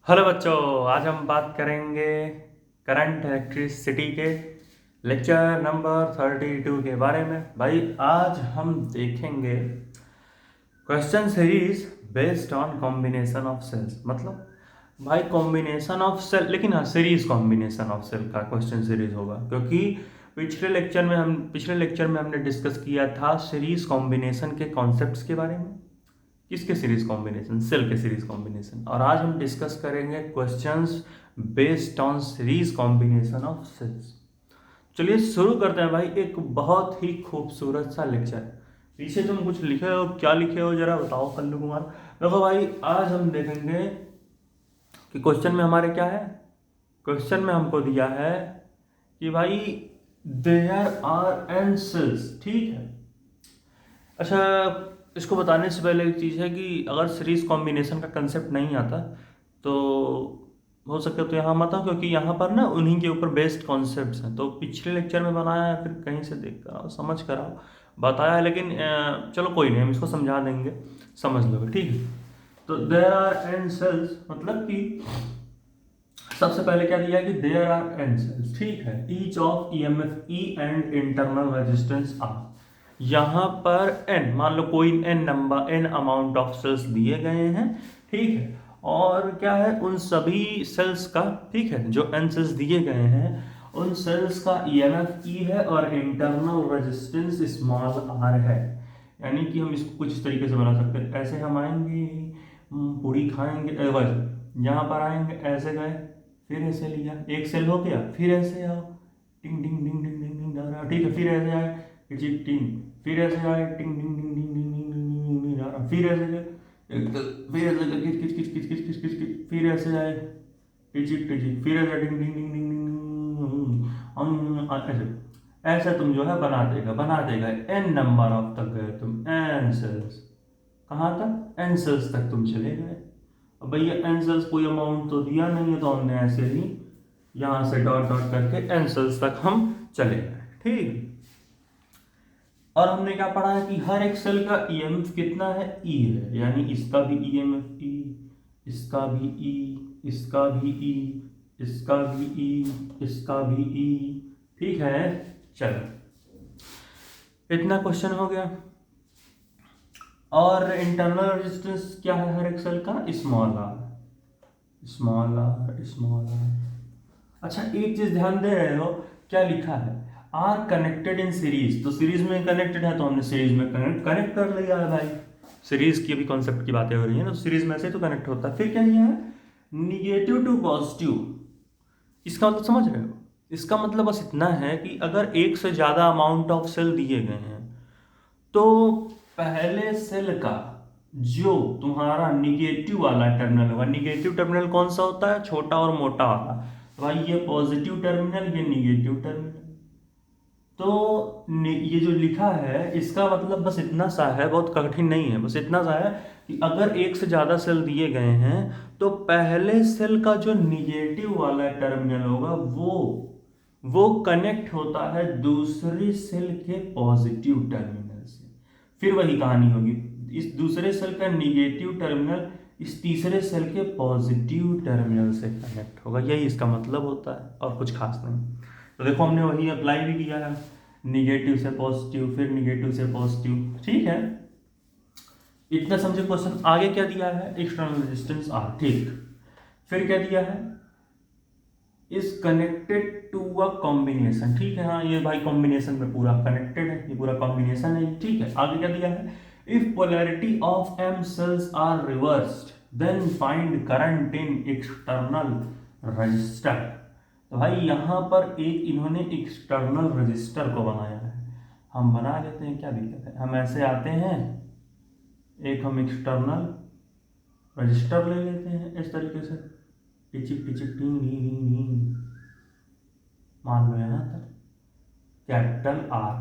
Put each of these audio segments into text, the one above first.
Hello बच्चों, आज हम बात करेंगे करंट इलेक्ट्रिसिटी के लेक्चर नंबर 32 के बारे में। भाई आज हम देखेंगे question series based on combination of cells. मतलब भाई कॉम्बिनेशन ऑफ सेल, लेकिन हाँ सीरीज कॉम्बिनेशन ऑफ सेल का क्वेश्चन सीरीज होगा, क्योंकि पिछले लेक्चर में हमने डिस्कस किया था सीरीज कॉम्बिनेशन के कॉन्सेप्ट्स के बारे में। किसके सीरीज कॉम्बिनेशन? सेल के सीरीज कॉम्बिनेशन। और आज हम डिस्कस करेंगे questions based on series combination of cells. चलिए शुरू करते हैं भाई। एक बहुत ही खूबसूरत सा लेक्चर। पीछे तुम कुछ लिखे हो, क्या लिखे हो जरा बताओ कल्लू कुमार। देखो भाई, आज हम देखेंगे कि क्वेश्चन में हमारे क्या है। क्वेश्चन में हमको दिया है कि भाई देयर आर एन सेल्स, ठीक है। अच्छा, इसको बताने से पहले एक चीज़ है कि अगर सीरीज कॉम्बिनेशन का कंसेप्ट नहीं आता तो हो सके तो यहाँ मत आओ, क्योंकि यहाँ पर ना उन्हीं के ऊपर बेस्ड कॉन्सेप्ट्स हैं। तो पिछले लेक्चर में बनाया है, फिर कहीं से देख कर आओ, समझ कर आओ, बताया है। लेकिन चलो कोई नहीं, हम इसको समझा देंगे, समझ लोगे, ठीक है। तो देयर आर एन सेल्स मतलब कि सबसे पहले क्या दिया है कि देयर आर एन सेल्स, ठीक है। Each of EMF E and internal resistance r. यहाँ पर n, मान लो कोई n number, n amount of cells दिए गए हैं, ठीक है। और क्या है उन सभी सेल्स का, ठीक है, जो n सेल्स दिए गए हैं उन सेल्स का ईएमएफ ई है और इंटरनल रेजिस्टेंस स्मॉल r है। यानी कि हम इसको कुछ इस तरीके से बना सकते हैं। ऐसे हम आएंगे, पूरी खाएंगे, यहाँ पर आएंगे, ऐसे गए, फिर ऐसे लिया, एक सेल हो गया, फिर ऐसे आओ, टिंग टिंग टिंग टिंग टिंग टिंग, ठीक है, फिर ऐसे आए, टिंग, फिर ऐसे आए, टिंग टिंग टिंग टिंग टिंग टिंग टिंग टिंग टिंग, फिर ऐसे गए, फिर ऐसे गए, किच किच किच किच किच किच किच, फिर ऐसे आए, टिचिक टिचिक, फिर ऐसे टिंग टिंग टिंग टिंग टिंग, ऐसे ऐसे तुम जो है बना देगा एन नंबर ऑफ तक गए तुम, एन सेल्स। कहाँ तक? एन सेल्स तक तुम चले गए। अब भैया एन सेल्स कोई अमाउंट तो दिया नहीं है, तो हमने ऐसे ही यहाँ से डॉट डॉट करके एन सेल्स तक हम चले गए, ठीक। और हमने क्या पढ़ा है कि हर एक सेल का ईएमएफ कितना है? ई है। यानी इसका भी ईएमएफ ई, इसका भी ई, इसका भी ई, इसका भी ई, इसका भी ई, ठीक है। चलो इतना क्वेश्चन हो गया। और इंटरनल रेजिस्टेंस क्या है हर एक सेल का? Small r, small r, small r. अच्छा एक चीज ध्यान दे रहे हो, क्या लिखा है? Are connected in series. तो सीरीज में कनेक्टेड है तो हमने सीरीज में कनेक्ट कर लिया है भाई। सीरीज की भी कॉन्सेप्ट की बातें हो रही है ना, तो सीरीज में से तो कनेक्ट होता है। फिर क्या लिया है? Negative to positive. इसका मतलब समझ रहे हो? इसका मतलब बस इतना है कि अगर एक से ज्यादा अमाउंट ऑफ सेल दिए गए हैं तो पहले सेल का जो तुम्हारा निगेटिव वाला टर्मिनल होगा। निगेटिव टर्मिनल कौन सा होता है? छोटा और मोटा वाला। तो भाई ये पॉजिटिव टर्मिनल, ये निगेटिव टर्मिनल। तो ये जो लिखा है इसका मतलब बस इतना सा है, बहुत कठिन नहीं है, बस इतना सा है कि अगर एक से ज्यादा सेल दिए गए हैं तो पहले सेल का जो निगेटिव वाला टर्मिनल होगा वो कनेक्ट होता है दूसरी सेल के पॉजिटिव टर्मिनल से। फिर वही कहानी होगी, इस दूसरे सेल का निगेटिव टर्मिनल इस तीसरे सेल के पॉजिटिव टर्मिनल से कनेक्ट होगा। यही इसका मतलब होता है, और कुछ खास नहीं। तो देखो हमने वही अप्लाई भी किया है, निगेटिव से पॉजिटिव, फिर निगेटिव से पॉजिटिव, ठीक है। इतना समझे क्वेश्चन। आगे क्या दिया है? एक्सटर्नल रेजिस्टेंस आर, ठीक। फिर क्या दिया है? Is connected to a combination, ठीक है। हाँ ये भाई कॉम्बिनेशन में पूरा कनेक्टेड है, ये पूरा कॉम्बिनेशन है, ठीक है। आगे क्या दिया है? If polarity of m cells are reversed then find current in external resistor. तो भाई यहाँ पर एक इन्होंने एक्सटर्नल रजिस्टर को बनाया है, हम बना लेते हैं, क्या दिक्कत है। हम ऐसे आते हैं, एक हम एक्सटर्नल रजिस्टर ले लेते हैं इस तरीके से, टिचिक टिचिक टिंग टिंग, मान लो यहाँ तक कैपिटल आर।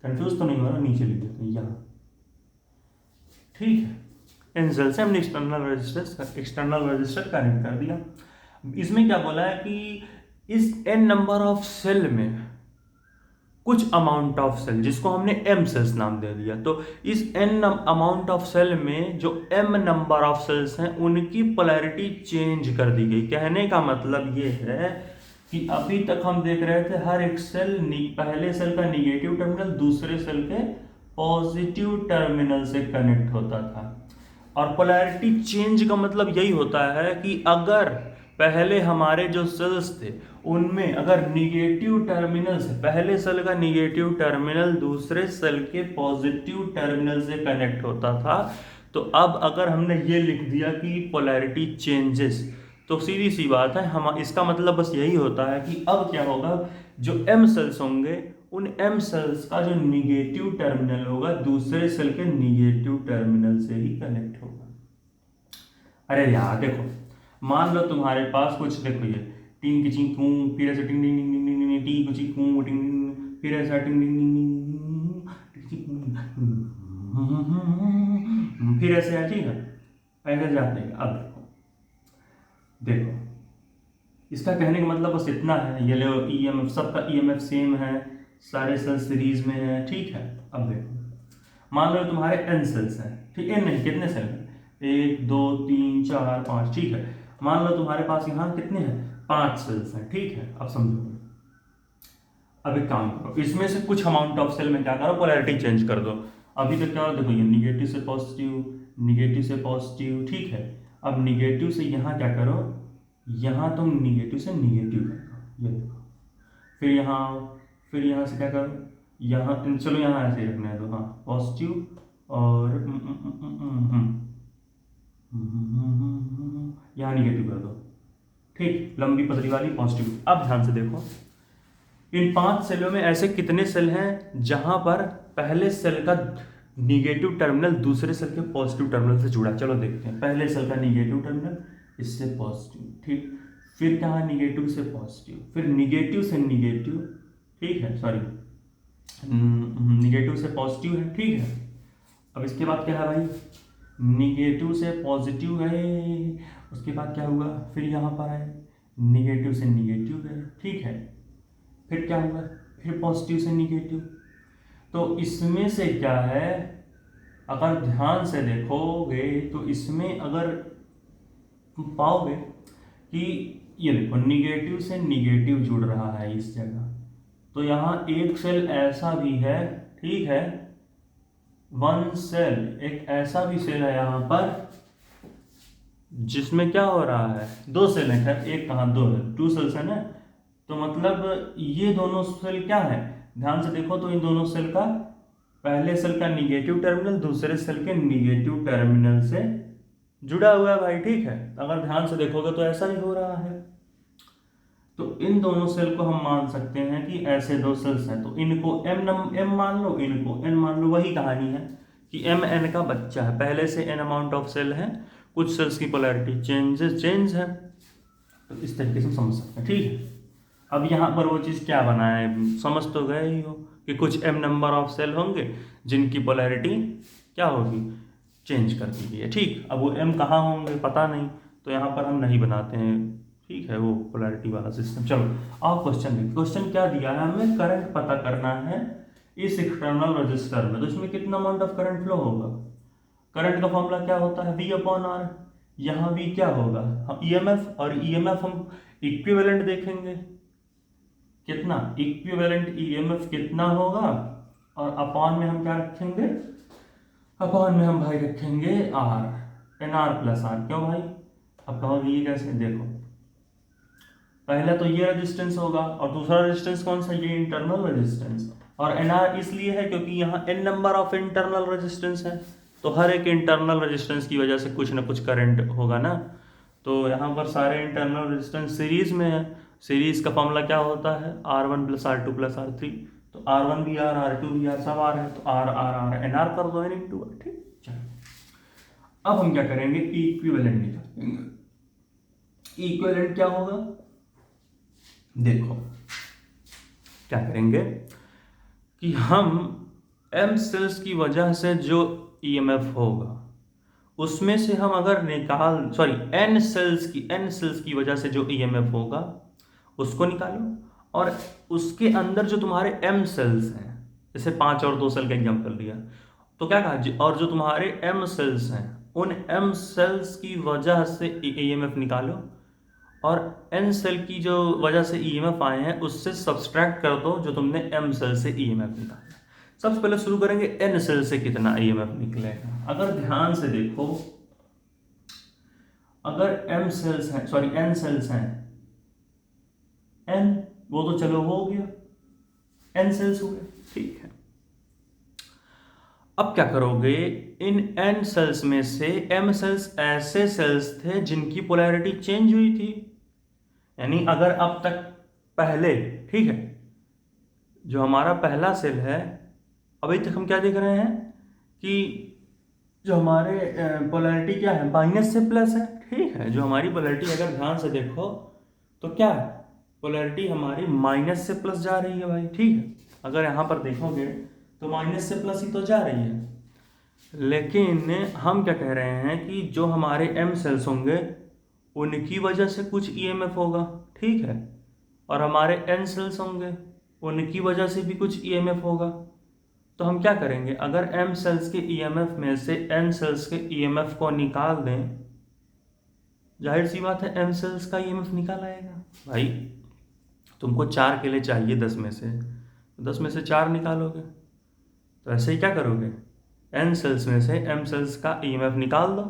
कंफ्यूज तो नहीं हो रहा? नीचे लिख देते हैं यहाँ, ठीक है। इन सेल से हमने एक्सटर्नल रजिस्टर कनेक्ट कर दिया। इसमें क्या बोला है कि इस एन नंबर ऑफ सेल में कुछ अमाउंट ऑफ सेल जिसको हमने एम सेल्स नाम दे दिया। तो इस एन अमाउंट ऑफ सेल में जो एम नंबर ऑफ सेल्स हैं उनकी पोलैरिटी चेंज कर दी गई। कहने का मतलब ये है कि अभी तक हम देख रहे थे हर एक सेल पहले सेल का निगेटिव टर्मिनल दूसरे सेल के पॉजिटिव टर्मिनल से कनेक्ट होता था। और पोलैरिटी चेंज का मतलब यही होता है कि अगर पहले हमारे जो सेल्स थे उनमें अगर निगेटिव टर्मिनल से पहले सेल का निगेटिव टर्मिनल दूसरे सेल के पॉजिटिव टर्मिनल से कनेक्ट होता था, तो अब अगर हमने ये लिख दिया कि पोलैरिटी चेंजेस, तो सीधी सी बात है हम इसका मतलब बस यही होता है कि अब क्या होगा, जो एम सेल्स होंगे उन एम सेल्स का जो निगेटिव टर्मिनल होगा दूसरे सेल के निगेटिव टर्मिनल से ही कनेक्ट होगा। अरे यार देखो, मान लो तुम्हारे पास कुछ, देखो ये टिंग की चिंग कूं, फिर ऐसे टिंग टिंग टिंग टिंग टिंग टिंग कुछ कूं टिंग, फिर ऐसा टिंग टिंग टिंग टिंग, फिर ऐसे है, ठीक है, ऐसे जाते हैं। अब देखो इसका कहने का मतलब बस इतना है, ये लो ईएमएफ, सबका ईएमएफ सेम है, सारे सेल सीरीज में है, ठीक है। अब देखो मान लो तुम्हारे एन सेल्स हैं, ठीक है, नहीं कितने सेल हैं, 1 2 3 4 5, ठीक है। मान लो तुम्हारे पास यहाँ कितने हैं, 5 सेल्स हैं, ठीक है। अब समझो, अब एक काम करो, इसमें से कुछ अमाउंट ऑफ सेल में क्या करो, पोलैरिटी चेंज कर दो। अभी तक क्या, देखो ये निगेटिव से पॉजिटिव, निगेटिव से पॉजिटिव, ठीक है। अब निगेटिव से यहाँ क्या करो, यहाँ तुम निगेटिव से निगेटिव कर दो, ये देखो। फिर यहाँ से क्या करो, यहाँ चलो यहाँ ऐसे ही रखना है, तो हाँ पॉजिटिव और यहाँ निगेटिव कर दो, ठीक, लंबी पतली वाली पॉजिटिव। अब ध्यान से देखो, इन 5 सेलों में ऐसे कितने सेल हैं जहां पर पहले सेल का निगेटिव टर्मिनल दूसरे सेल के पॉजिटिव टर्मिनल से जुड़ा। चलो देखते हैं, पहले सेल का निगेटिव टर्मिनल इससे पॉजिटिव, ठीक, फिर क्या, निगेटिव से पॉजिटिव, फिर निगेटिव से निगेटिव, ठीक है, सॉरी निगेटिव से पॉजिटिव है, ठीक है। अब इसके बाद क्या है भाई, निगेटिव से पॉजिटिव है, उसके बाद क्या हुआ, फिर यहाँ पर है निगेटिव से निगेटिव है, ठीक है। फिर क्या हुआ, फिर पॉजिटिव से निगेटिव। तो इसमें से क्या है, अगर ध्यान से देखोगे तो इसमें अगर पाओगे कि ये देखो निगेटिव से निगेटिव जुड़ रहा है इस जगह, तो यहाँ एक सेल ऐसा भी है, ठीक है, वन सेल, एक ऐसा भी सेल है यहाँ पर जिसमें क्या हो रहा है, 2 सेल है, खैर एक कहाँ 2 है, 2 सेल्स है ना। तो मतलब ये दोनों सेल क्या है, ध्यान से देखो तो इन दोनों सेल का पहले सेल का निगेटिव टर्मिनल दूसरे सेल के निगेटिव टर्मिनल से जुड़ा हुआ है भाई, ठीक है। अगर ध्यान से देखोगे तो ऐसा ही हो रहा है। तो इन दोनों सेल को हम मान सकते हैं कि ऐसे 2 सेल्स हैं, तो इनको एम मान लो, इनको एन मान लो। वही कहानी है कि एम एन का बच्चा है, पहले से एन अमाउंट ऑफ सेल है, कुछ सेल्स की पोलैरिटी चेंज है, तो इस तरीके से समझ सकते हैं, ठीक है। अब यहाँ पर वो चीज़ क्या बना है, समझ तो गए ही हो कि कुछ एम नंबर ऑफ सेल होंगे जिनकी पोलैरिटी क्या होगी, चेंज कर दी गई है, ठीक। अब वो एम कहाँ होंगे पता नहीं, तो यहाँ पर हम नहीं बनाते हैं, ठीक है, वो पोलैरिटी वाला सिस्टम। चलो अब क्वेश्चन देखिए, क्वेश्चन क्या दिया है, हमें करंट पता करना है इस एक्सटर्नल रजिस्टर में, तो इसमें कितना अमाउंट ऑफ करंट फ्लो होगा। करंट का फॉर्मूला क्या होता है, V/R। यहाँ भी क्या होगा, हम ईएमएफ, और ईएमएफ हम इक्विवेलेंट देखेंगे, कितना इक्विवेलेंट ईएमएफ कितना होगा, और अपॉन में हम क्या रखेंगे, अपॉन में हम भाई रखेंगे R, NR+R। क्यों भाई, अब कहोगे ये कैसे, देखो पहला तो ये रेजिस्टेंस होगा और दूसरा रेजिस्टेंस कौन सा, ये इंटरनल रेजिस्टेंस, और NR इसलिए है क्योंकि यहाँ n number of internal resistance है, तो हर एक इंटरनल रेजिस्टेंस की वजह से कुछ ना कुछ करंट होगा ना। तो यहाँ पर सारे इंटरनल रेजिस्टेंस सीरीज में है, सीरीज का फॉर्मूला क्या होता है, R1 + R2 + R3, तो R1 भी R, R2 भी R, सब R है, तो R R R NR कर दो, N × R, ठीक। चलो अब हम क्या करेंगे, इक्विवेलेंट निकालेंगे। इक्विवेलेंट क्या होगा, देखो क्या करेंगे कि हम एम सेल्स की वजह से जो ईएमएफ होगा उसमें से हम अगर एन सेल्स की वजह से जो ईएमएफ होगा उसको निकालो, और उसके अंदर जो तुम्हारे एम सेल्स हैं, जैसे 5 और 2 सेल का एग्जाम्पल दिया, तो क्या कहा, और जो तुम्हारे एम सेल्स हैं उन एम सेल्स की वजह से ईएमएफ निकालो, और एन सेल की जो वजह से ईएमएफ आए हैं उससे सब्सट्रैक्ट कर दो जो तुमने एम सेल से ईएमएफ निकाला। सबसे पहले शुरू करेंगे एन सेल से कितना ईएमएफ निकलेगा। अगर ध्यान से देखो, अगर एम सेल्स हैं, सॉरी एन सेल्स हैं, एन वो तो चलो हो गया, एन सेल्स हो गए, ठीक है। अब क्या करोगे, इन एन सेल्स में से एम सेल्स ऐसे सेल्स थे जिनकी पोलैरिटी चेंज हुई थी, यानी अगर अब तक पहले, ठीक है, जो हमारा पहला सेल है, अभी तक हम क्या देख रहे हैं कि जो हमारे पोलैरिटी क्या है, माइनस से प्लस है, ठीक है। जो हमारी पोलैरिटी अगर ध्यान से देखो तो क्या है, पोलैरिटी हमारी माइनस से प्लस जा रही है भाई, ठीक है। अगर यहाँ पर देखोगे तो माइनस से प्लस ही तो जा रही है, लेकिन हम क्या कह रहे हैं कि जो हमारे एम सेल्स होंगे उनकी वजह से कुछ ईएमएफ होगा, ठीक है, और हमारे एन सेल्स होंगे उनकी वजह से भी कुछ ईएमएफ होगा। तो हम क्या करेंगे, अगर एम सेल्स के ईएमएफ में से एन सेल्स के ईएमएफ को निकाल दें, जाहिर सी बात है एम सेल्स का ईएमएफ निकाल आएगा। भाई तुमको 4 केले चाहिए 10 में से, 10 में से 4 निकालोगे, तो ऐसे ही क्या करोगे, एन सेल्स में से एम सेल्स का ईएमएफ निकाल दो,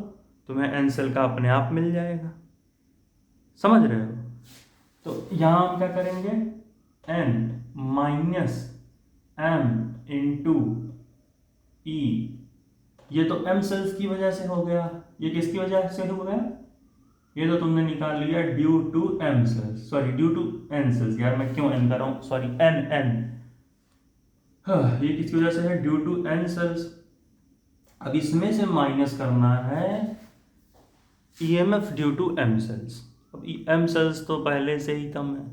तुम्हें एन सेल का अपने आप मिल जाएगा। समझ रहे हो? तो यहाँ हम क्या करेंगे, एन माइनस एम इंटू ई, ये तो एम सेल्स की वजह से हो गया, ये किसकी वजह से हो गया, ये तो तुमने निकाल लिया due to m cells, sorry due to n cells, यार मैं क्यों एन कर रहा हूँ, सॉरी एन एन, ये किसकी वजह से है, ड्यू टू एन सेल्स। अब इसमें से माइनस करना है EMF due to m cells. अब एम सेल्स तो पहले से ही कम है,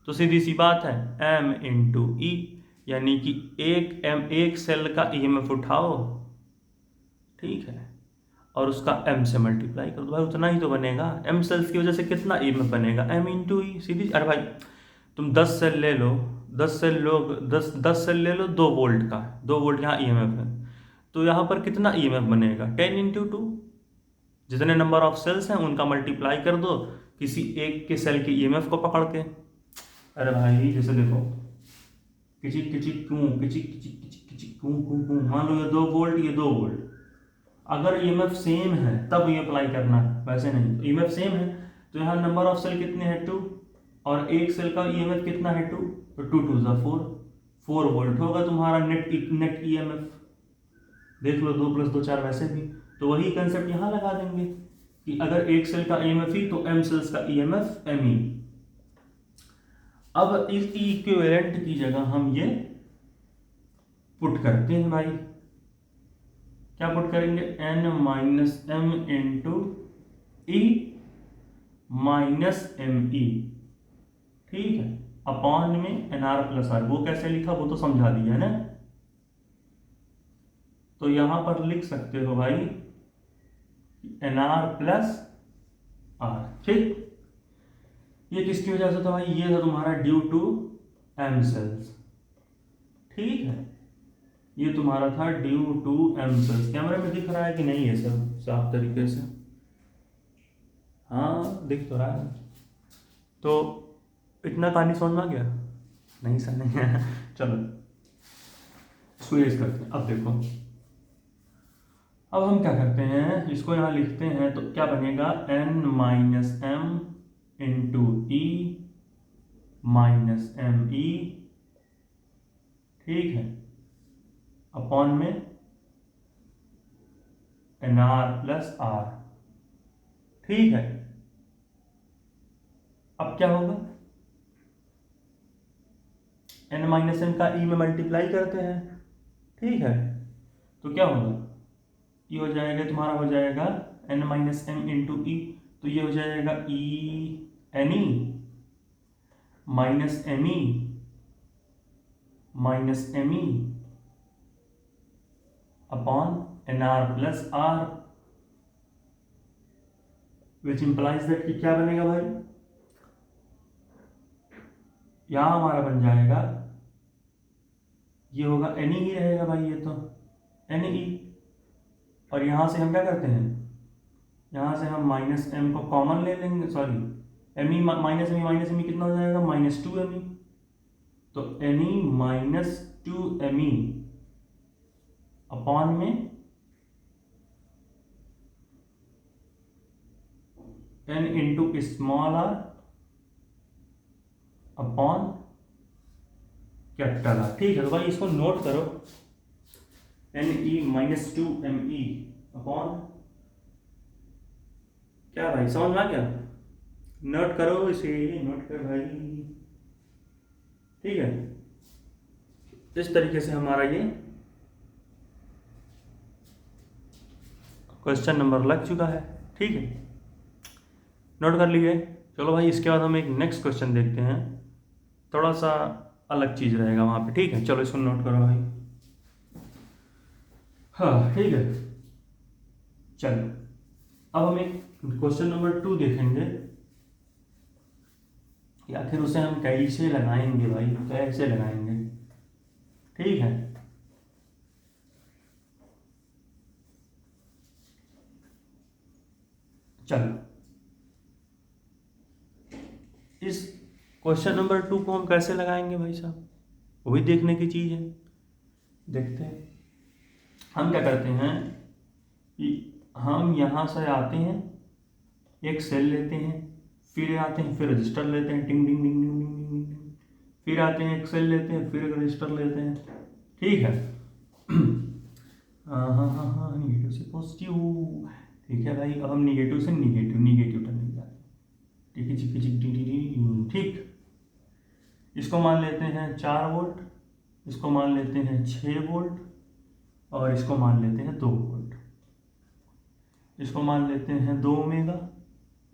तो सीधी सी बात है एम इंटू ई, यानी कि एक सेल का ईएमएफ उठाओ, ठीक है, और उसका एम से मल्टीप्लाई कर दो, भाई उतना ही तो बनेगा। एम सेल्स की वजह से कितना ईएमएफ बनेगा, एम इंटू ई, सीधी। अरे भाई तुम 10 सेल ले लो, 10 सेल लो, 10 सेल ले लो 2 वोल्ट का, 2 वोल्ट यहाँ ईएमएफ है, तो यहाँ पर कितना ईएमएफ बनेगा, 10 इंटू 2, जितने नंबर ऑफ सेल्स हैं उनका मल्टीप्लाई कर दो किसी एक के सेल के ईएमएफ को पकड़ के। अरे भाई जैसे देखो, किचिक किचिक क्यों, किचिक किचिक किचिक किचिक क्यों क्यों क्यों, मान लो ये 2 वोल्ट, ये 2 वोल्ट, अगर ईएमएफ सेम है तब ये अप्लाई करना है, वैसे नहीं। तो ईएमएफ सेम है तो यहाँ नंबर ऑफ सेल कितने हैं 2, और एक सेल का ईएमएफ कितना है 2, तो 2 2 ज़ा 4 वोल्ट होगा तुम्हारा नेट ईएमएफ। देख लो 2 + 2 4, वैसे भी तो वही कंसेप्ट यहाँ लगा देंगे कि अगर एक सेल का ईएमएफ ही तो एम सेल्स का ईएमएफ एम ई। अब इस इक्विवेलेंट की जगह हम ये पुट करते हैं भाई, क्या पुट करेंगे, एन माइनस एम इंटू ई माइनस एम ई, ठीक है, अपॉन में एन आर प्लस आर। वो कैसे लिखा वो तो समझा दिया है ना, तो यहां पर लिख सकते हो भाई एन आर प्लस आर, ठीक। ये किसकी वजह से था भाई, ये था तुम्हारा ड्यू टू एम सेल्स, ठीक है, ये तुम्हारा था ड्यू टू एम सेल्स। कैमरे में दिख रहा है कि नहीं है सब साफ तरीके से, हाँ दिख तो रहा है। तो इतना कहानी समझ में आ गया, नहीं सर नहीं है, चलो इसको यूज करते हैं। अब देखो, अब हम क्या करते हैं, इसको यहाँ लिखते हैं तो क्या बनेगा, एन माइनस एम इंटू ई माइनस एम ई, ठीक है, अपॉन में एन आर प्लस आर, ठीक है। अब क्या होगा, एन माइनस एम का ई में मल्टीप्लाई करते हैं, ठीक है, तो क्या होगा, ये हो जाएगा तुम्हारा, हो जाएगा n minus m into E, तो ये हो जाएगा E n E minus m E minus m E upon n r plus R, which implies that कि क्या बनेगा भाई, यहाँ हमारा बन जाएगा, ये होगा एन ही रहेगा भाई, ये तो एन ई। और यहाँ से हम क्या करते हैं, यहाँ से हम माइनस एम को कॉमन ले लेंगे, सॉरी एम ई माइनस एम ई कितना हो जाएगा, माइनस टू एम ई। तो एन ई माइनस टू एम ई अपॉन में n into small r upon capital r. ठीक है, तो भाई इसको नोट करो, एन ई माइनस टू एम ई अपॉन क्या भाई, समझ में आ गया? नोट करो इसे, नोट कर भाई। ठीक है, इस तरीके से हमारा ये क्वेश्चन नंबर लग चुका है। ठीक है, नोट कर लिए। चलो भाई, इसके बाद हम एक नेक्स्ट क्वेश्चन देखते हैं, थोड़ा सा अलग चीज रहेगा वहां पे। ठीक है, चलो इसको नोट करो भाई। हाँ ठीक है, चलो अब हम एक क्वेश्चन नंबर 2 देखेंगे कि आखिर उसे हम कैसे लगाएंगे भाई, कैसे लगाएंगे। ठीक है, चलो इस क्वेश्चन नंबर 2 को हम कैसे लगाएंगे भाई साहब, वही देखने की चीज है। देखते हैं हम क्या करते हैं कि हम यहाँ से आते हैं, एक सेल लेते हैं, फिर आते हैं, फिर रजिस्टर लेते हैं, टिंग टिंग टिंग टिंग टिंग टिंग टिंग, फिर आते हैं, एक सेल लेते हैं, फिर एक रजिस्टर लेते हैं। ठीक है, हाँ हाँ हाँ हाँ, निगेटिव से पॉजिटिव। ठीक है भाई, अब हम निगेटिव से निगेटिव निगेटिव टर्मिनल जाते हैं। ठीक है, चिक चिक टिक। ठीक, इसको मान लेते हैं 4 वोल्ट, इसको मान लेते हैं 6 वोल्ट, और इसको मान लेते हैं 2 वोल्ट, इसको मान लेते हैं 2 ओमेगा।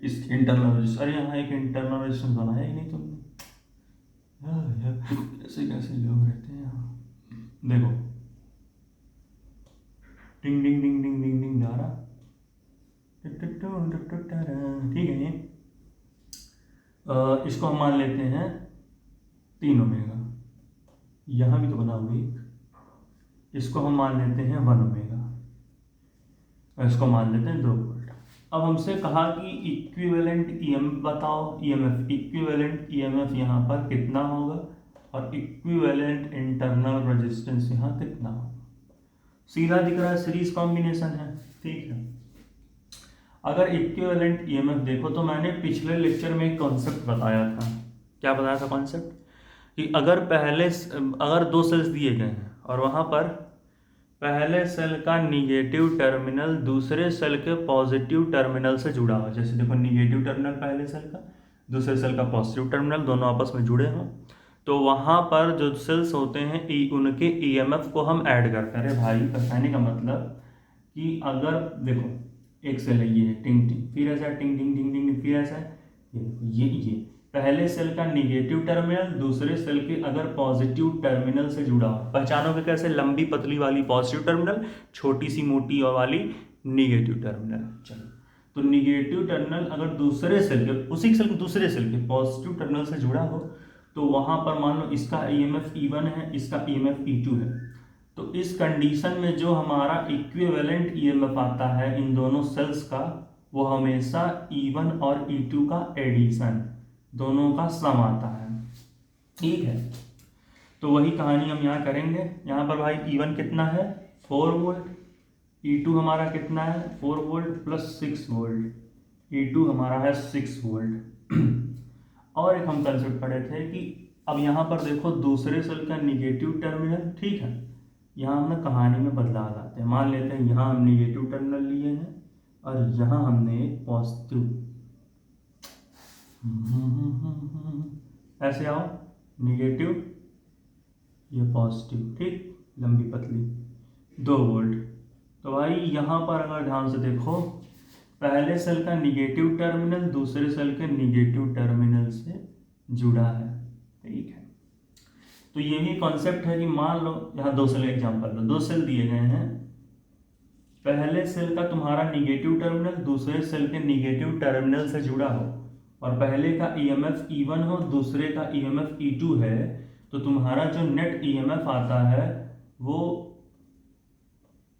इस इंटरनल रेजिस्टेंस, अरे यहाँ एक इंटरनल रेजिस्टेंस बनाया ही नहीं तुमने, कैसे कैसे लोग रहते हैं यहाँ। देखो, टिंग टिंग टिंग टिंग टिंग टिंग जा रहा। ठीक है, इसको हम मान लेते हैं 3 ओमेगा, यहाँ भी तो बना हुआ एक, इसको हम मान लेते हैं 1 ओमेगा, और इसको मान लेते हैं 2 वोल्ट। अब हमसे कहा कि इक्विवेलेंट ईएमएफ बताओ, ईएमएफ इक्विवेलेंट ईएमएफ यहाँ पर कितना होगा, और इक्विवेलेंट इंटरनल रेजिस्टेंस यहाँ कितना होगा। सीधा दिख रहा है, सीरीज कॉम्बिनेशन है। ठीक है, अगर इक्विवेलेंट ईएमएफ देखो तो मैंने पिछले लेक्चर में एक कॉन्सेप्ट बताया था। क्या बताया था कॉन्सेप्ट, कि अगर 2 सेल्स दिए गए हैं और वहाँ पर पहले सेल का निगेटिव टर्मिनल दूसरे सेल के पॉजिटिव टर्मिनल से जुड़ा हो, जैसे देखो निगेटिव टर्मिनल पहले सेल का, दूसरे सेल का पॉजिटिव टर्मिनल, दोनों आपस में जुड़े हों, तो वहाँ पर जो सेल्स होते हैं उनके ईएमएफ को हम ऐड करते हैं। अरे भाई, कहने का मतलब कि अगर देखो एक सेल है, ये टिंग टिंग, फिर ऐसा टिंग टिंग टिंग टिंग, फिर ऐसा ये पहले सेल का निगेटिव टर्मिनल दूसरे सेल के अगर पॉजिटिव टर्मिनल से जुड़ा हो, पहचानोगे कैसे, लंबी पतली वाली पॉजिटिव टर्मिनल, छोटी सी मोटी वाली निगेटिव टर्मिनल। चलो, तो निगेटिव टर्मिनल अगर दूसरे सेल के, उसी सेल के दूसरे सेल के पॉजिटिव टर्मिनल से जुड़ा हो, तो वहां पर मान लो इसका ईएमएफ E1 है, इसका ईएमएफ E2 है, तो इस कंडीशन में जो हमारा इक्विवेलेंट ईएमएफ आता है इन दोनों सेल्स का, वो हमेशा E1 और E2 का एडिशन, दोनों का सम आता है। ठीक है, तो वही कहानी हम यहाँ करेंगे। यहाँ पर भाई E1 कितना है, 4 वोल्ट, E2 हमारा कितना है, 4 वोल्ट प्लस 6 वोल्ट, E2 हमारा है 6 वोल्ट। और एक हम कंसेप्ट पढ़े थे कि अब यहाँ पर देखो दूसरे सेल का निगेटिव टर्मिनल, ठीक है, यहाँ हमने कहानी में बदलाव लाते हैं। मान लेते हैं यहाँ हम निगेटिव टर्मिनल लिए हैं और यहाँ हमने एक पॉजिटिव, ऐसे आओ, निगेटिव ये पॉजिटिव, ठीक, लंबी पतली 2 वोल्ट। तो भाई यहाँ पर अगर ध्यान से देखो, पहले सेल का निगेटिव टर्मिनल दूसरे सेल के निगेटिव टर्मिनल से जुड़ा है। ठीक है, तो यही कॉन्सेप्ट है कि मान लो यहाँ 2 सेल का एग्जांपल लो, 2 सेल दिए गए हैं, पहले सेल का तुम्हारा निगेटिव टर्मिनल दूसरे सेल के निगेटिव टर्मिनल से जुड़ा हो, और पहले का EMF E1 हो, दूसरे का EMF E2 है, तो तुम्हारा जो नेट EMF आता है वो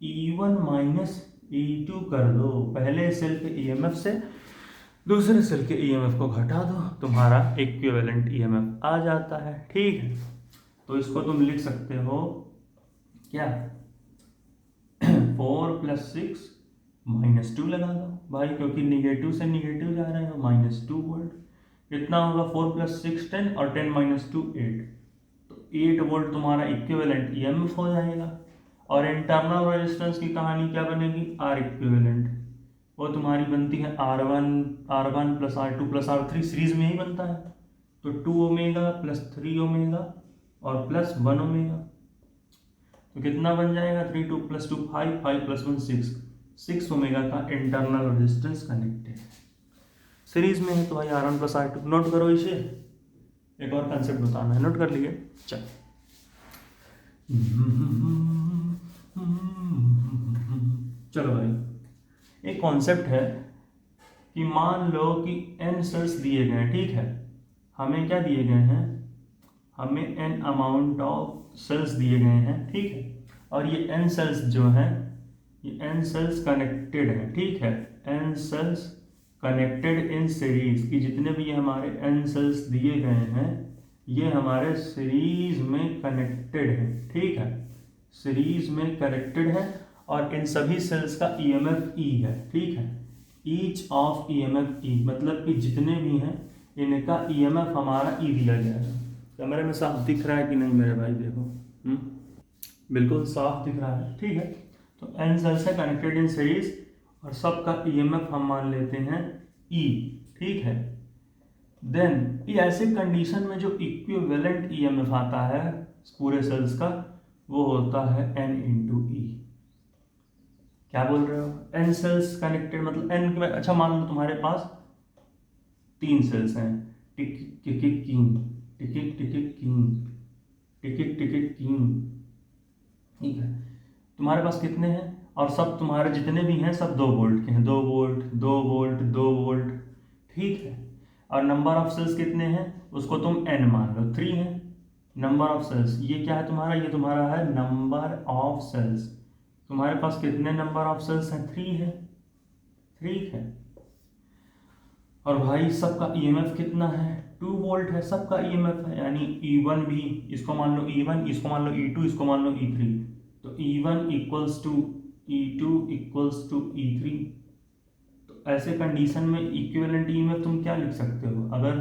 E1 माइनस E2 कर दो। पहले सेल के EMF से दूसरे सेल के EMF को घटा दो, तुम्हारा इक्विवेलेंट EMF आ जाता है। ठीक है, तो इसको तुम लिख सकते हो क्या, 4 + 6 -2 लगा दो भाई, क्योंकि निगेटिव से निगेटिव जा रहे हो, -2 वोल्ट। कितना होगा, 4 + 6 10 और 10 - 2 8, तो 8 वोल्ट तुम्हारा इक्विवेलेंट EMF हो जाएगा। और इंटरनल रेजिस्टेंस की कहानी क्या बनेगी, R इक्विवेलेंट, वो तुम्हारी बनती है R1 + R2 + R3, सीरीज में ही बनता है, तो 2 ओमेगा + 3 ओमेगा और +1 ओमेगा, तो कितना बन जाएगा, 3 2 + 2 5 5 + 1 6 ओमेगा का इंटरनल रेजिस्टेंस कनेक्टेड है, सीरीज में है। तो भाई R1 + R2 नोट करो इसे। एक और कंसेप्ट बताना है, नोट कर लिए। चल, चलो भाई, एक कॉन्सेप्ट है कि मान लो कि n सेल्स दिए गए हैं, ठीक है, हमें क्या दिए गए हैं, हमें n अमाउंट ऑफ सेल्स दिए गए हैं, ठीक है, और ये n सेल्स जो हैं, ये n सेल्स कनेक्टेड हैं, ठीक है, n cells connected in series, की जितने भी हमारे n सेल्स दिए गए हैं ये हमारे सीरीज में कनेक्टेड है, ठीक है, सीरीज में कनेक्टेड है, और इन सभी सेल्स का EMF E है, ठीक है, ईच ऑफ EMF E, मतलब कि जितने भी हैं इनका EMF हमारा E दिया गया है। कैमरे में साफ दिख रहा है कि नहीं मेरे भाई, देखो बिल्कुल साफ दिख रहा है, ठीक है। तो n सेल्स है कनेक्टेड इन सीरीज और सबका EMF हम मान लेते हैं E, ठीक है। देन ये ऐसे कंडीशन में जो इक्विवेलेंट EMF आता है पूरे सेल्स का, वो होता है n × E। क्या बोल रहे हो, n सेल्स कनेक्टेड मतलब n में, अच्छा मान लो तुम्हारे पास 3 सेल्स हैं, टिक टिक किंग, टिक टिक किंग, टिक टिक किंग, ठीक है। तुम्हारे पास कितने हैं, और सब तुम्हारे जितने भी हैं सब 2 वोल्ट के हैं, 2 वोल्ट 2 वोल्ट 2 वोल्ट, ठीक है। और नंबर ऑफ सेल्स कितने हैं, उसको तुम n मान लो, 3 है नंबर ऑफ सेल्स। ये क्या है तुम्हारा, ये तुम्हारा है नंबर ऑफ सेल्स। तुम्हारे पास कितने नंबर ऑफ सेल्स हैं, 3 है, ठीक है। और भाई सबका EMF कितना है, 2 वोल्ट है, सबका EMF है, यानी E1 भी, इसको मान लो E1, इसको मान लो E2, इसको मान लो E3, तो E1 = E2 = E3। तो ऐसे कंडीशन में इक्विवेलेंट EMF तुम क्या लिख सकते हो, अगर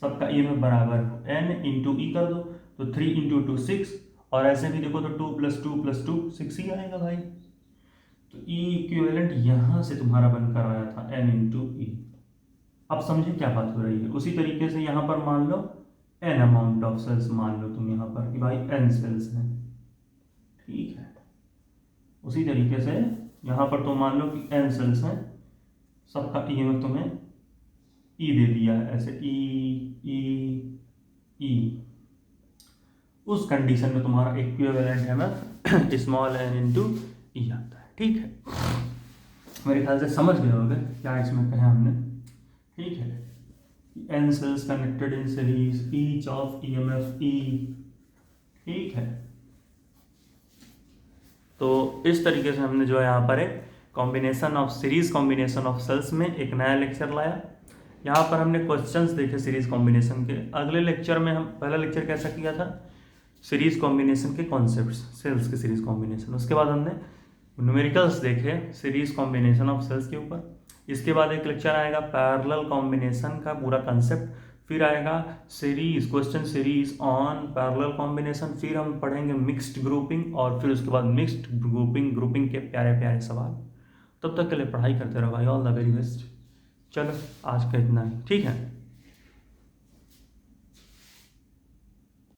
सबका EMF बराबर हो, n × E कर दो, तो 3 × 2 6, और ऐसे भी देखो तो 2 + 2 + 2 6 ही आएगा भाई। तो E इक्विवेलेंट यहाँ से तुम्हारा बनकर आया था n × E। अब समझे क्या बात हो रही है। उसी तरीके से यहाँ पर मान लो n अमाउंट ऑफ सेल्स, मान लो तुम यहाँ पर कि भाई n सेल्स हैं, ठीक है। उसी तरीके से यहाँ पर तुम मान लो कि n सेल्स हैं, सबका EMF तुम्हें E दे दिया है, ऐसे E। उस कंडीशन में तुम्हारा equivalent EMF small n × E आता है, ठीक है। मेरे ख्याल से समझ गए होंगे क्या इसमें कहा हमने, ठीक है। n cells connected in series, each of EMF E, ठीक है। तो इस तरीके से हमने जो है यहाँ पर एक combination of series combination of cells में एक नया लेक्चर लाया। यहाँ पर हमने क्वेश्चंस देखे सीरीज कॉम्बिनेशन के। अगले लेक्चर में हम, पहला लेक्चर कैसा किया था, सीरीज कॉम्बिनेशन के कॉन्सेप्ट्स, सेल्स के सीरीज कॉम्बिनेशन। उसके बाद हमने न्यूमेरिकल्स देखे सीरीज कॉम्बिनेशन ऑफ सेल्स के ऊपर। इसके बाद एक लेक्चर आएगा पैरेलल कॉम्बिनेशन का पूरा कंसेप्ट, फिर आएगा series question series on parallel combination, फिर हम पढ़ेंगे मिक्स्ड ग्रुपिंग, और फिर उसके बाद मिक्स्ड ग्रुपिंग के प्यारे प्यारे सवाल। तब तक के लिए पढ़ाई करते रहो भाई, ऑल द वेरी बेस्ट। चलो आज का इतना ही, ठीक है।